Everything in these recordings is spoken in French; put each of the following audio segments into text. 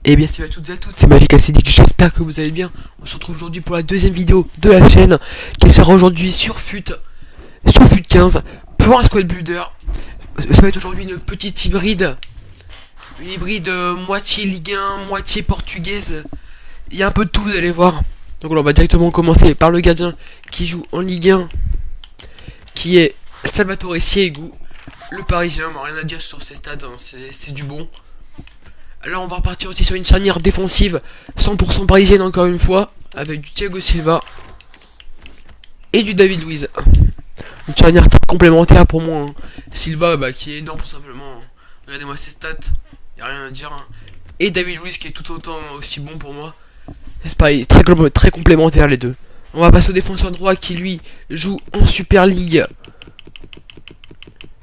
Et bien salut à toutes et à toutes, c'est Magic Acidic, j'espère que vous allez bien. On se retrouve aujourd'hui pour la deuxième vidéo de la chaîne, qui sera aujourd'hui sur FUT 15, pour un squad builder. Ça va être aujourd'hui une petite hybride, moitié Ligue 1, moitié portugaise. Il y a un peu de tout, vous allez voir. Donc on va directement commencer par le gardien qui joue en Ligue 1, qui est Salvatore Siegu, le Parisien. Rien à dire sur ses stats, hein, c'est du bon. Alors on va repartir aussi sur une charnière défensive 100% parisienne encore une fois, avec du Thiago Silva et du David Luiz. Une charnière très complémentaire pour moi, hein. Silva qui est énorme tout simplement. Regardez-moi ses stats, y a rien à dire, hein. Et David Luiz qui est tout autant aussi bon pour moi. C'est pareil, très complémentaires les deux. On va passer au défenseur droit qui lui joue en Super League.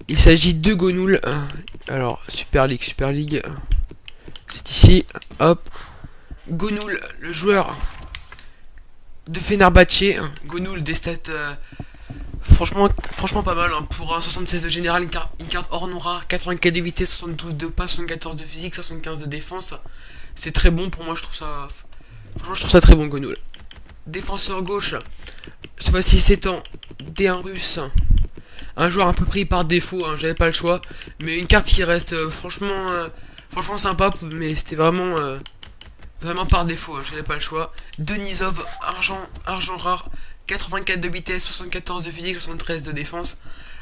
Il s'agit de Gonoul. Alors Super League. C'est ici, hop. Gonoul, le joueur de Fenerbahçe. Gonoul, des stats franchement pas mal, hein. Pour un 76 de général, une carte hors non rare, 84 de vitesse, 72 de passe, 74 de physique, 75 de défense. C'est très bon pour moi, je trouve ça. Franchement, je trouve ça très bon, Gonoul. Défenseur gauche, ce fois-ci c'est en D1 russe. Un joueur un peu pris par défaut, hein, j'avais pas le choix. Mais une carte qui reste franchement sympa, mais c'était vraiment par défaut, hein, j'avais pas le choix. Denisov, argent rare, 84 de vitesse, 74 de physique, 73 de défense.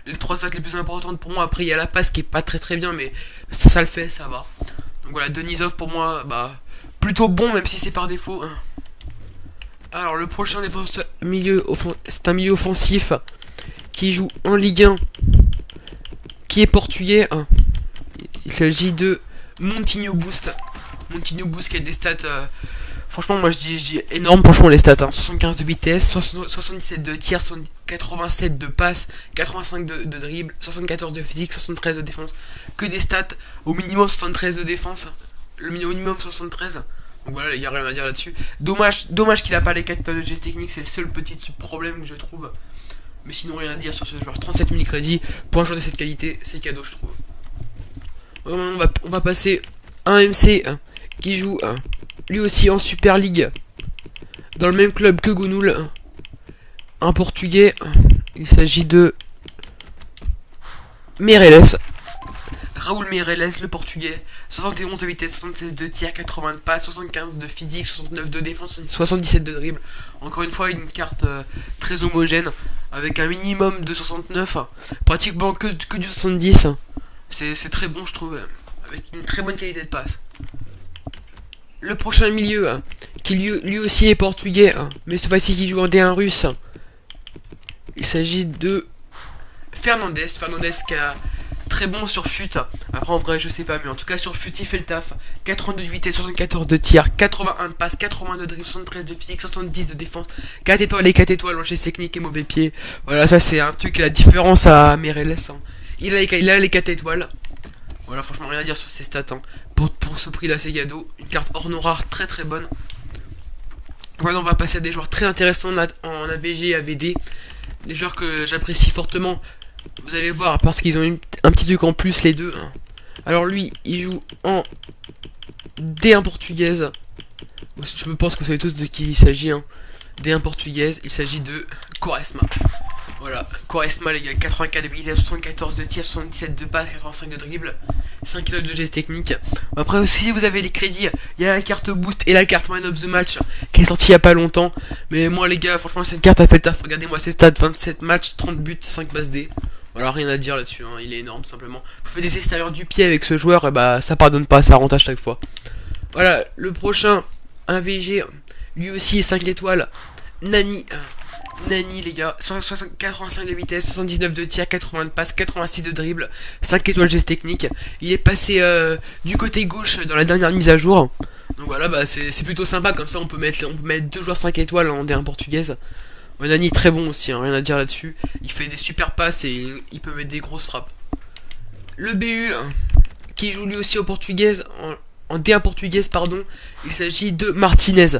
Les 3 stats les plus importantes pour moi. Après il y a la passe qui est pas très bien, mais ça le fait, ça va. Donc voilà, Denisov pour moi, plutôt bon, même si c'est par défaut, hein. Alors le prochain défenseur c'est un milieu offensif qui joue en Ligue 1, qui est portugais, hein. Il s'agit de Montinho Boost qui a des stats franchement moi je dis énorme, franchement les stats, hein. 75 de vitesse, 77 de tir, 87 de passe, 85 de dribble, 74 de physique, 73 de défense. Que des stats au minimum 73 de défense, le minimum 73. Donc voilà, il n'y a rien à dire là-dessus. Dommage qu'il a pas les 4 étoiles de geste technique, c'est le seul petit problème que je trouve. Mais sinon rien à dire sur ce joueur. 37 000 crédits pour un joueur de cette qualité, c'est cadeau je trouve. On va passer à un MC qui joue lui aussi en Super League, dans le même club que Gonoul, un portugais. Il s'agit de Meireles. Raúl Meireles, le portugais. 71 de vitesse, 76 de tir, 80 de passe, 75 de physique, 69 de défense, 77 de dribble. Encore une fois, une carte très homogène, avec un minimum de 69, pratiquement que du 70. C'est très bon, je trouve, avec une très bonne qualité de passe. Le prochain milieu, qui lui aussi est portugais, mais cette fois-ci qui joue en D1 russe. Il s'agit de Fernandez qui a très bon sur FUT. Après en vrai je sais pas, mais en tout cas sur FUT il fait le taf. 82 de vitesse, 74 de tir, 81 de passe, 82 de dribble, 73 de physique, 70 de défense, 4 étoiles et 4 étoiles en geste technique et mauvais pied. Voilà, ça c'est un truc, la différence à Meireles, hein. Il a les 4 étoiles. Voilà, franchement rien à dire sur ses stats, hein. Pour ce prix là c'est cadeau. Une carte hors non rare très bonne. Voilà, on va passer à des joueurs très intéressants en AVG et AVD. Des joueurs que j'apprécie fortement. Vous allez voir, parce qu'ils ont un petit truc en plus les deux, hein. Alors lui, il joue en D1 portugaise. Je pense que vous savez tous de qui il s'agit, hein. D1 portugaise, il s'agit de Quaresma. Voilà, Quaresma les gars, 84 de vitesse, 74 de tir, 77 de passe, 85 de dribble, 5 kg de geste technique. Après aussi, si vous avez les crédits, il y a la carte boost et la carte man of the match qui est sortie il y a pas longtemps. Mais moi les gars, franchement cette carte a fait le taf. Regardez-moi ses stats, 27 matchs, 30 buts, 5 passes D. Voilà, rien à dire là-dessus, hein. Il est énorme simplement. Vous faites des extérieurs du pied avec ce joueur, et ça pardonne pas, ça rentre à chaque fois. Voilà, le prochain, un VG, lui aussi 5 étoiles, Nani les gars, 85 de vitesse, 79 de tir, 80 de passe, 86 de dribble, 5 étoiles geste technique. Il est passé du côté gauche dans la dernière mise à jour. Donc voilà, c'est plutôt sympa, comme ça on peut mettre 2 joueurs 5 étoiles en D1 portugaise. Nani très bon aussi, hein, rien à dire là-dessus. Il fait des super passes et il peut mettre des grosses frappes. Le BU, qui joue lui aussi au portugaise, en D1 portugaise pardon, il s'agit de Martinez,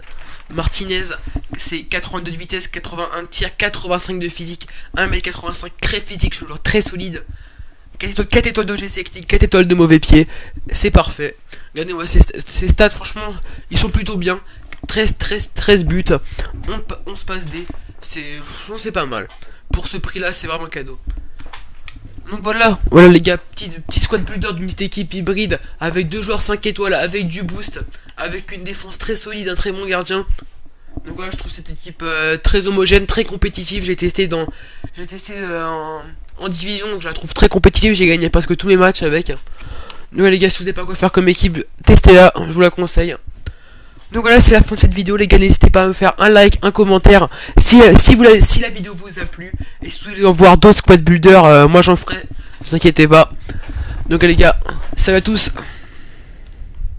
c'est 82 de vitesse, 81 de tir, 85 de physique, 1m85, très physique, joueur très solide. 4 étoiles de GC Active, 4 étoiles de mauvais pied. C'est parfait. Regardez-moi ces stats, franchement, ils sont plutôt bien. 13 buts, 11 passes D. C'est pas mal. Pour ce prix là, c'est vraiment cadeau. Donc voilà les gars, petit squad builder d'une équipe hybride avec 2 joueurs 5 étoiles, avec du boost, avec une défense très solide, un très bon gardien. Donc voilà, je trouve cette équipe très homogène, très compétitive. J'ai testé en division, donc je la trouve très compétitive. J'ai gagné presque tous mes matchs avec. Donc voilà les gars, si vous n'avez pas quoi faire comme équipe, testez-la, je vous la conseille. Donc voilà, c'est la fin de cette vidéo les gars, n'hésitez pas à me faire un like, un commentaire si la vidéo vous a plu. Et si vous voulez en voir d'autres squad builders, moi j'en ferai, ne vous inquiétez pas. Donc les gars, salut à tous.